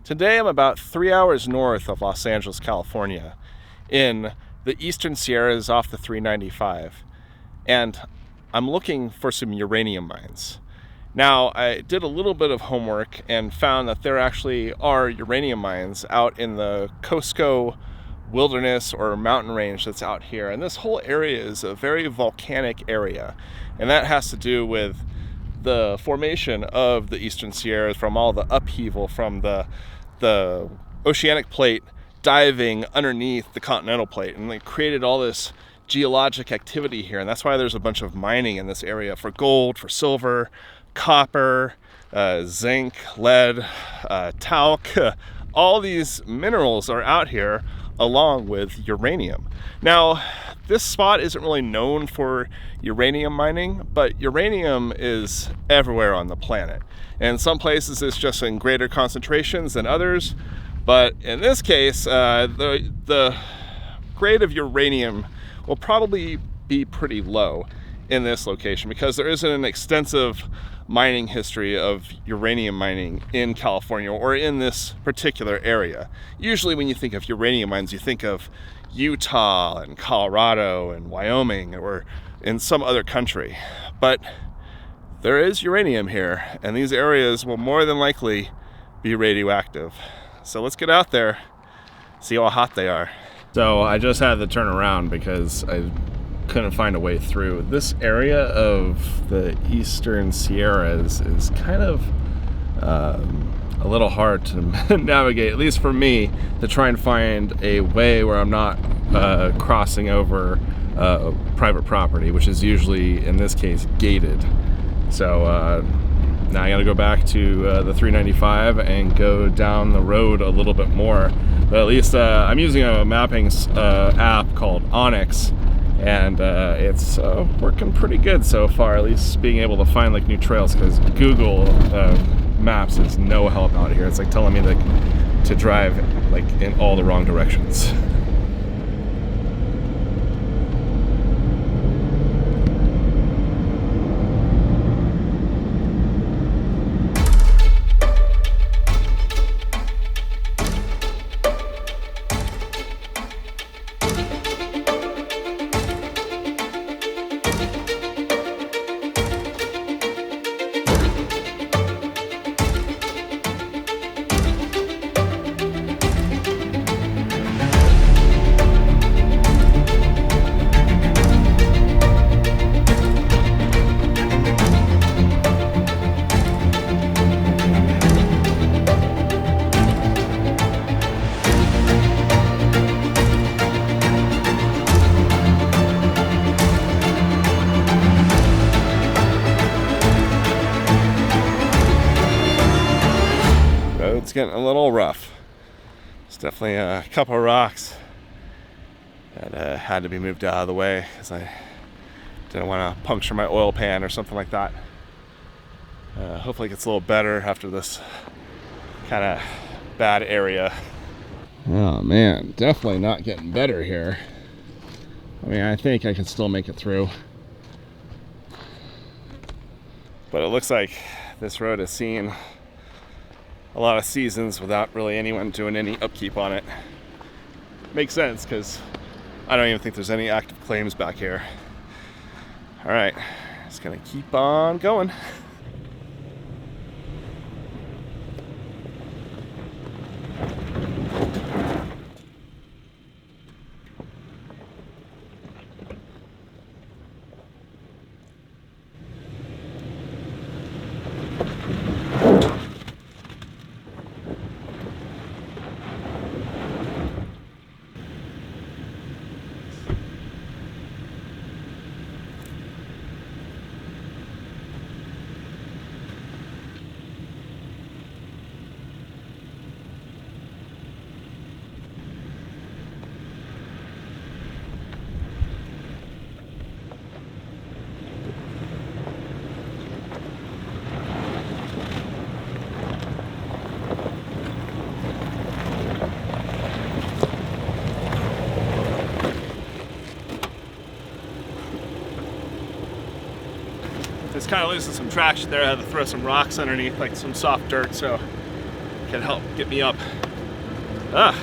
Today I'm about 3 hours north of Los Angeles, California, in the Eastern Sierras off the 395, and I'm looking for some uranium mines. Now, I did a little bit of homework and found that there actually are uranium mines out in the Cosco wilderness or mountain range that's out here, and this whole area is a very volcanic area, and that has to do with the formation of the Eastern Sierras from all the upheaval from the oceanic plate diving underneath the continental plate, and they created all this geologic activity here, and that's why there's a bunch of mining in this area for gold, for silver, copper, zinc, lead, talc. All these minerals are out here along with uranium. Now, this spot isn't really known for uranium mining, but uranium is everywhere on the planet. And some places it's just in greater concentrations than others. But in this case, the grade of uranium will probably be pretty low in this location because there isn't an extensive mining history of uranium mining in California or in this particular area. Usually when you think of uranium mines, you think of Utah and Colorado and Wyoming or in some other country. But there is uranium here, and these areas will more than likely be radioactive. So let's get out there, see how hot they are. So I just had to turn around because I couldn't find a way through. This area of the Eastern Sierras is kind of a little hard to navigate, at least for me, to try and find a way where I'm not crossing over private property, which is usually, in this case, gated. So now I gotta go back to the 395 and go down the road a little bit more. But at least I'm using a mapping app called Onyx, and it's working pretty good so far, at least being able to find like new trails, because Google Maps is no help out here. It's like telling me to drive like in all the wrong directions. It's getting a little rough. It's definitely a couple of rocks that had to be moved out of the way because I didn't want to puncture my oil pan or something like that. Hopefully it gets a little better after this kind of bad area. Oh man, definitely not getting better here. I mean, I think I can still make it through. But it looks like this road has seen a lot of seasons without really anyone doing any upkeep on it. Makes sense, because I don't even think there's any active claims back here. All right, just gonna keep on going. Just kind of losing some traction there. I had to throw some rocks underneath, like some soft dirt, so can help get me up. Ah.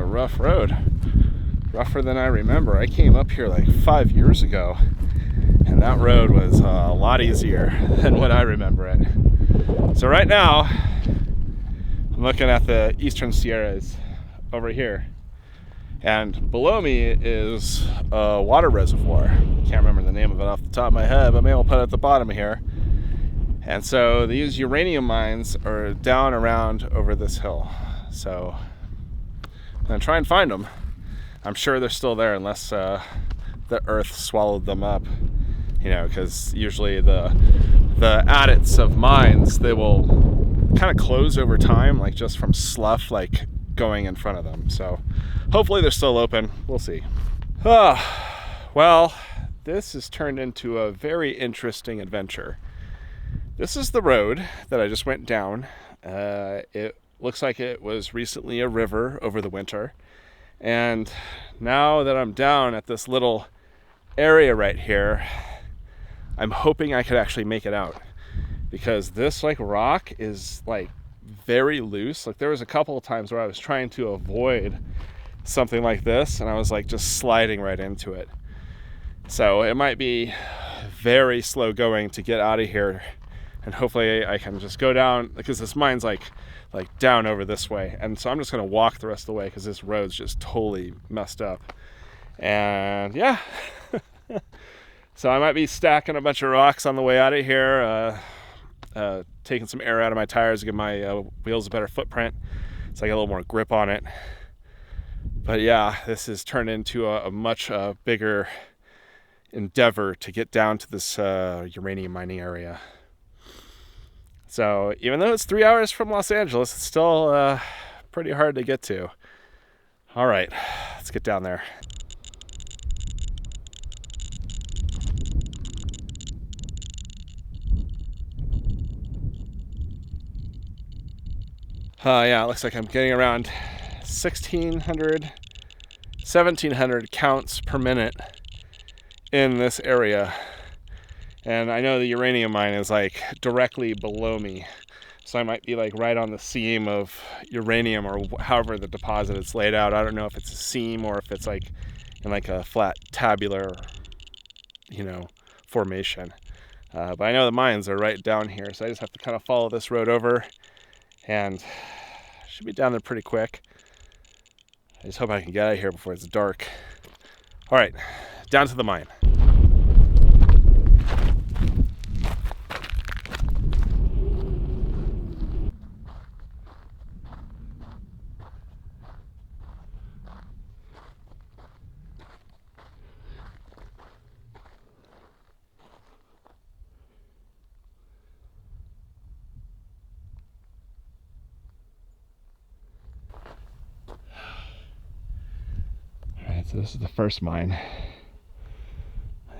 Rough road, rougher than I remember. I came up here like 5 years ago, and that road was a lot easier than what I remember it. So right now, I'm looking at the Eastern Sierras over here, and below me is a water reservoir. Can't remember the name of it off the top of my head, but maybe I'll put it at the bottom here. And so these uranium mines are down around over this hill. So I'm gonna try and find them. I'm sure they're still there unless the earth swallowed them up, you know, because usually the adits of mines, they will kind of close over time, like just from slough like going in front of them. So hopefully they're still open. We'll see. Well, this has turned into a very interesting adventure. This is the road that I just went down. It looks like it was recently a river over the winter. And now that I'm down at this little area right here, I'm hoping I could actually make it out, because this like rock is like very loose. Like there was a couple of times where I was trying to avoid something like this and I was like just sliding right into it. So it might be very slow going to get out of here, and hopefully I can just go down, because this mine's like down over this way, and so I'm just gonna walk the rest of the way because this road's just totally messed up. And yeah. So I might be stacking a bunch of rocks on the way out of here, taking some air out of my tires to give my wheels a better footprint so I get a little more grip on it. But yeah, this has turned into a much bigger endeavor to get down to this uranium mining area. So even though it's 3 hours from Los Angeles, it's still pretty hard to get to. All right, let's get down there. Yeah, it looks like I'm getting around 1,600, 1,700 counts per minute in this area. And I know the uranium mine is like directly below me. So I might be like right on the seam of uranium, or however the deposit is laid out. I don't know if it's a seam or if it's like in like a flat tabular, you know, formation. But I know the mines are right down here. So I just have to kind of follow this road over, and should be down there pretty quick. I just hope I can get out of here before it's dark. All right, down to the mine. So this is the first mine.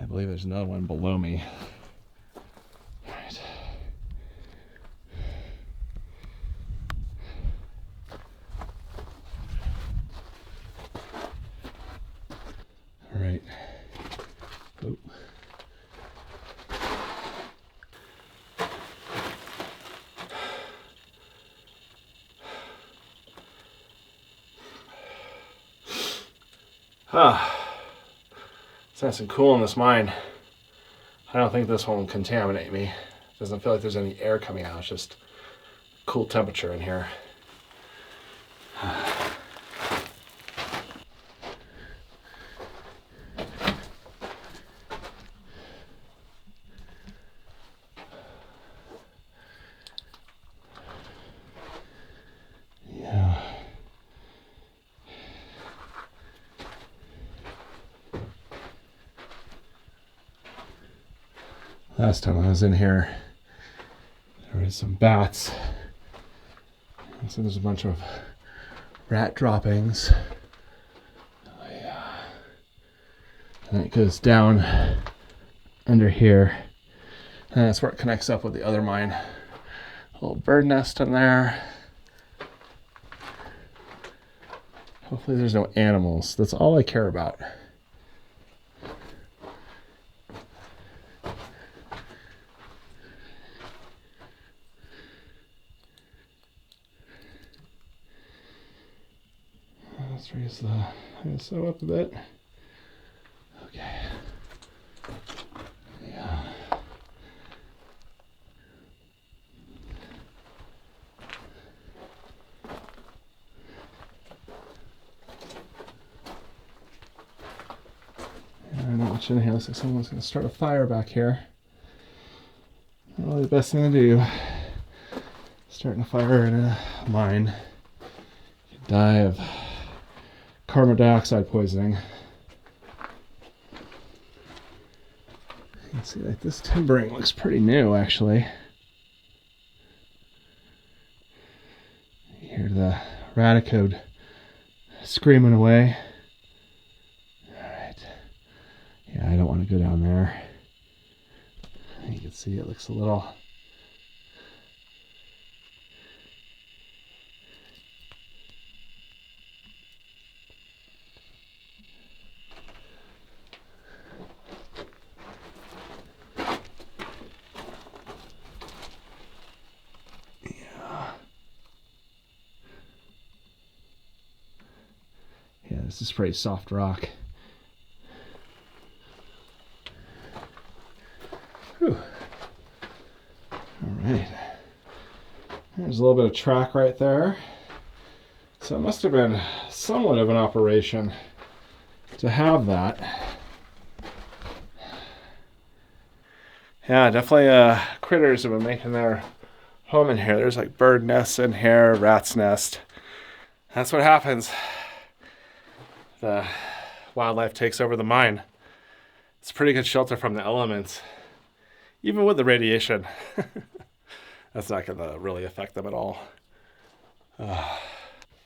I believe there's another one below me. All right. All right. Oh. It's nice and cool in this mine. I don't think this one will contaminate me. It doesn't feel like there's any air coming out. It's just cool temperature in here. Last time I was in here, there was some bats. So there's a bunch of rat droppings. Oh, yeah. And it goes down under here. And that's where it connects up with the other mine. A little bird nest in there. Hopefully there's no animals. That's all I care about. Let's raise the ISO up a bit. Okay. Yeah. Not much in here. Looks like someone's going to start a fire back here. Not really the best thing to do. Starting a fire in a mine. You could die of carbon dioxide poisoning. You can see like this timbering looks pretty new actually. You hear the Radioactive screaming away. Alright. Yeah, I don't want to go down there. You can see it looks a little... Yeah, this is pretty soft rock. Whew. Alright. There's a little bit of track right there. So it must have been somewhat of an operation to have that. Yeah, definitely critters have been making their home in here. There's like bird nests in here, rat's nest. That's what happens. The wildlife takes over the mine. It's a pretty good shelter from the elements. Even with the radiation. That's not going to really affect them at all.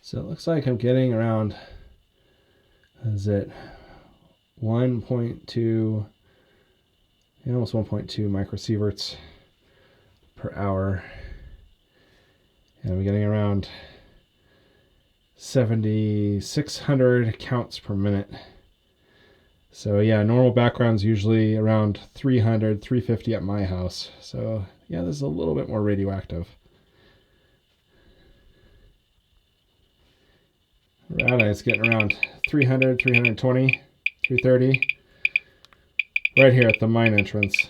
So it looks like I'm getting around, is it 1.2, almost 1.2 microsieverts per hour. And I'm getting around 7,600 counts per minute. So yeah, normal background's usually around 300, 350 at my house. So yeah, this is a little bit more radioactive. It's getting around 300, 320, 330. Right here at the mine entrance.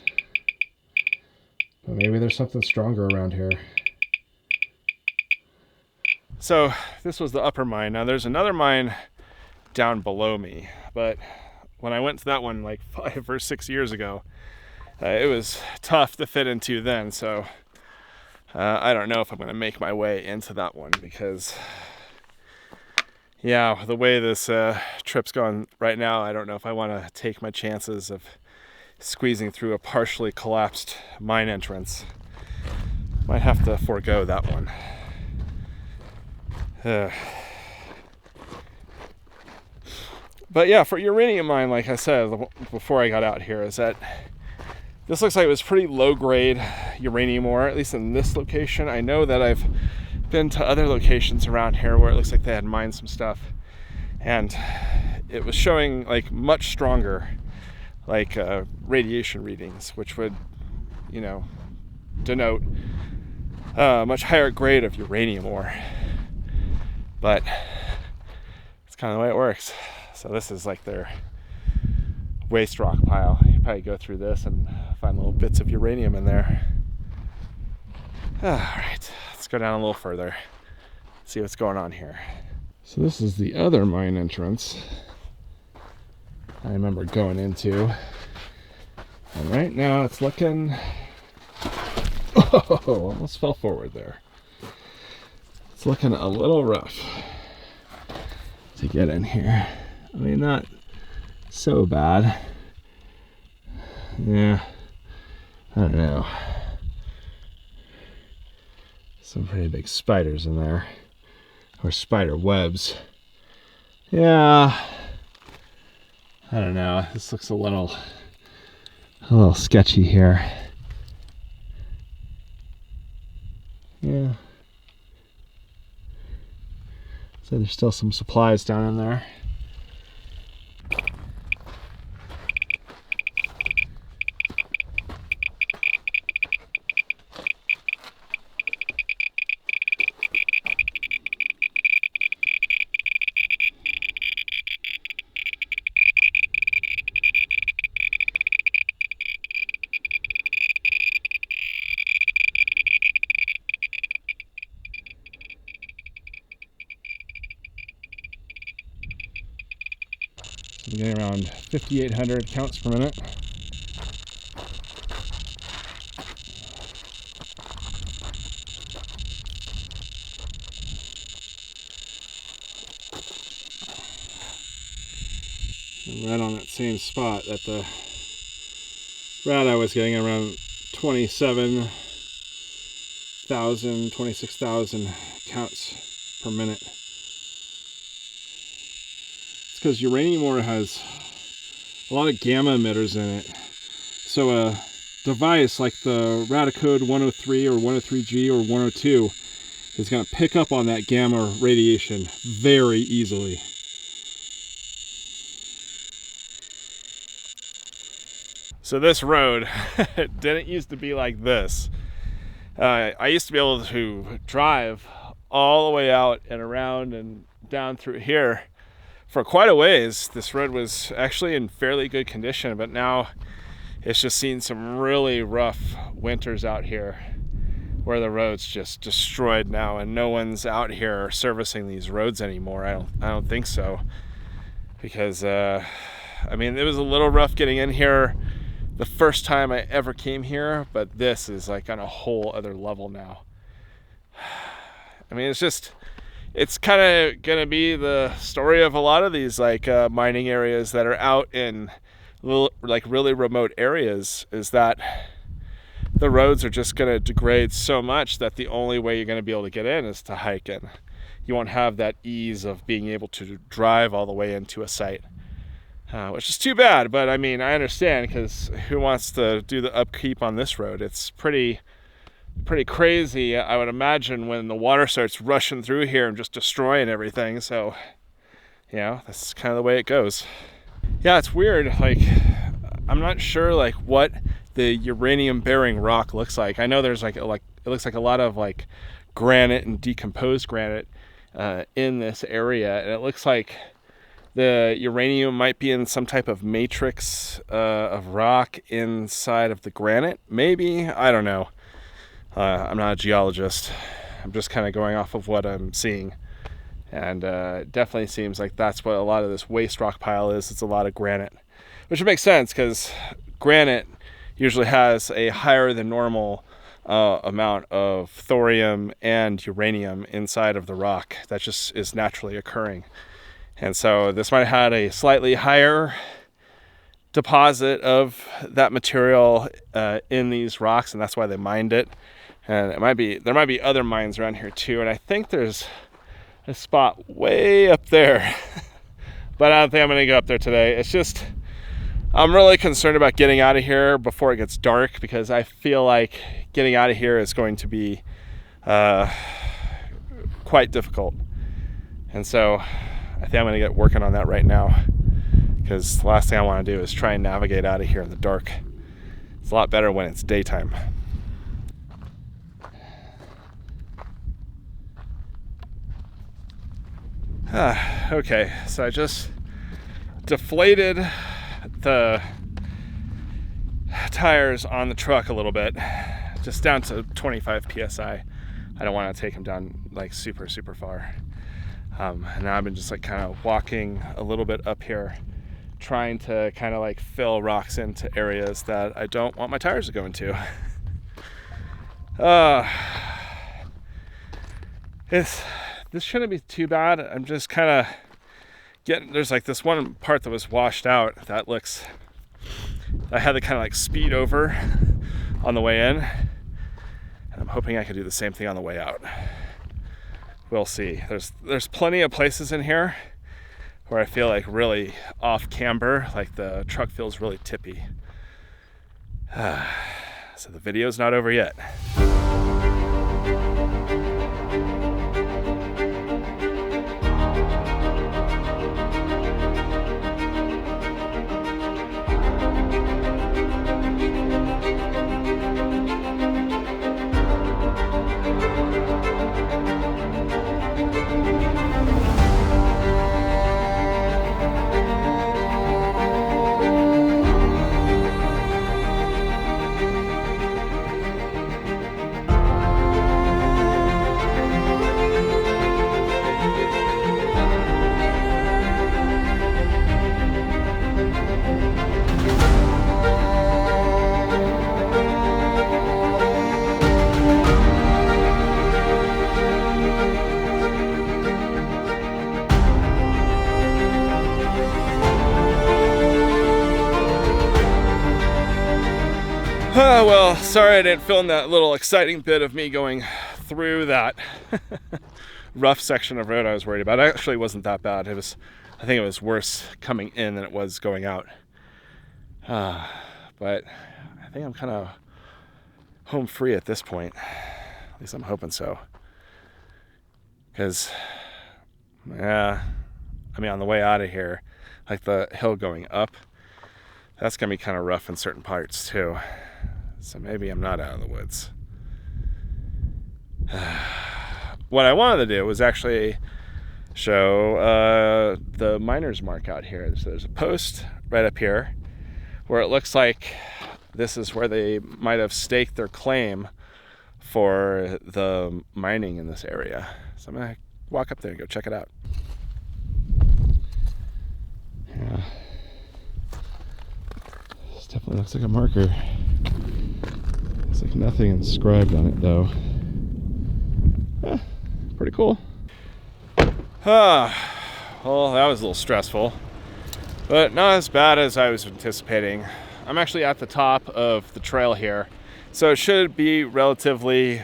But maybe there's something stronger around here. So this was the upper mine. Now there's another mine down below me, but when I went to that one like 5 or 6 years ago, it was tough to fit into then. So I don't know if I'm going to make my way into that one because, yeah, the way this trip's going right now, I don't know if I want to take my chances of squeezing through a partially collapsed mine entrance. Might have to forego that one. But yeah, for uranium mine, like I said before I got out here, is that this looks like it was pretty low grade uranium ore, at least in this location. I know that I've been to other locations around here where it looks like they had mined some stuff and it was showing like much stronger like radiation readings, which would, you know, denote much higher grade of uranium ore. But it's kind of the way it works. So this is like their waste rock pile. You probably go through this and find little bits of uranium in there. All right, let's go down a little further, see what's going on here. So this is the other mine entrance I remember going into. And right now it's looking... Oh, almost fell forward there. It's looking a little rough to get in here. I mean, not so bad. Yeah, I don't know. Some pretty big spiders in there. or spider webs. Yeah, I don't know. This looks a little sketchy here. Yeah. So there's still some supplies down in there. I'm getting around 5,800 counts per minute. And right on that same spot at the rad I was getting around 27,000, 26,000 counts per minute. It's because uranium ore has a lot of gamma emitters in it. So a device like the Radioactive 103 or 103G or 102 is going to pick up on that gamma radiation very easily. So this road didn't used to be like this. I used to be able to drive all the way out and around and down through here for quite a ways. This road was actually in fairly good condition, but now it's just seen some really rough winters out here where the road's just destroyed now, and no one's out here servicing these roads anymore. I don't think so, because I mean, it was a little rough getting in here the first time I ever came here, but this is like on a whole other level now. I mean, it's kind of gonna be the story of a lot of these like mining areas that are out in really remote areas, is that the roads are just gonna degrade so much that the only way you're gonna be able to get in is to hike in. You won't have that ease of being able to drive all the way into a site, which is too bad. But I mean, I understand, because who wants to do the upkeep on this road? It's pretty crazy, I would imagine, when the water starts rushing through here and just destroying everything. So, you know, that's kind of the way it goes. Yeah, it's weird. Like, I'm not sure like what the uranium bearing rock looks like. I know there's like it looks like a lot of like granite and decomposed granite in this area, and it looks like the uranium might be in some type of matrix of rock inside of the granite. Maybe, I don't know. I'm not a geologist. I'm just kind of going off of what I'm seeing. And it definitely seems like that's what a lot of this waste rock pile is. It's a lot of granite, which makes sense, because granite usually has a higher than normal amount of thorium and uranium inside of the rock. That just is naturally occurring. And so this might have had a slightly higher deposit of that material in these rocks, and that's why they mined it. And there might be other mines around here too, and I think there's a spot way up there. But I don't think I'm gonna go up there today. It's just, I'm really concerned about getting out of here before it gets dark, because I feel like getting out of here is going to be quite difficult. And so I think I'm gonna get working on that right now, because the last thing I want to do is try and navigate out of here in the dark. It's a lot better when it's daytime. Okay, so I just deflated the tires on the truck a little bit, just down to 25 psi. I don't want to take them down like super far. And now I've been just like kind of walking a little bit up here, trying to kind of like fill rocks into areas that I don't want my tires to go into. This shouldn't be too bad. I'm just kind of there's like this one part that was washed out that I had to kind of like speed over on the way in, and I'm hoping I can do the same thing on the way out. we'll see. There's plenty of places in here where I feel like really off camber, like the truck feels really tippy. So the video's not over yet. Oh, well, sorry I didn't film that little exciting bit of me going through that rough section of road I was worried about. It actually wasn't that bad. I think it was worse coming in than it was going out. But I think I'm kind of home free at this point. At least I'm hoping so. Because, yeah, I mean, on the way out of here, like the hill going up, that's going to be kind of rough in certain parts too. So maybe I'm not out of the woods. What I wanted to do was actually show the miner's mark out here. So there's a post right up here where it looks like this is where they might have staked their claim for the mining in this area. So I'm going to walk up there and go check it out. Yeah. This definitely looks like a marker. There's like nothing inscribed on it though. Pretty cool. Well, that was a little stressful, but not as bad as I was anticipating. I'm actually at the top of the trail here, so it should be relatively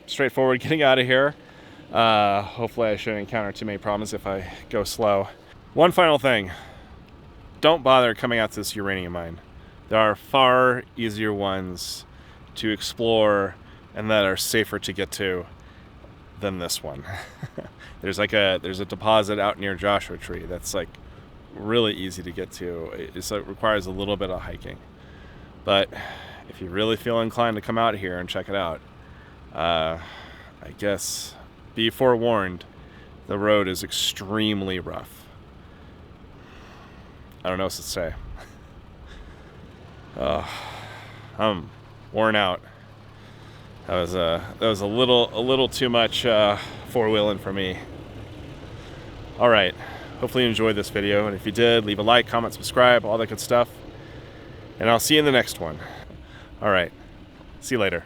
straightforward getting out of here. Hopefully I shouldn't encounter too many problems if I go slow. One final thing. Don't bother coming out to this uranium mine. There are far easier ones to explore and that are safer to get to than this one. There's a deposit out near Joshua Tree that's like really easy to get to. It requires a little bit of hiking. But if you really feel inclined to come out here and check it out, I guess be forewarned, the road is extremely rough. I don't know what to say. I'm worn out. That was a little too much four-wheeling for me. All right, hopefully you enjoyed this video, and if you did, leave a like, comment, subscribe, all that good stuff, and I'll see you in the next one. All right, see you later.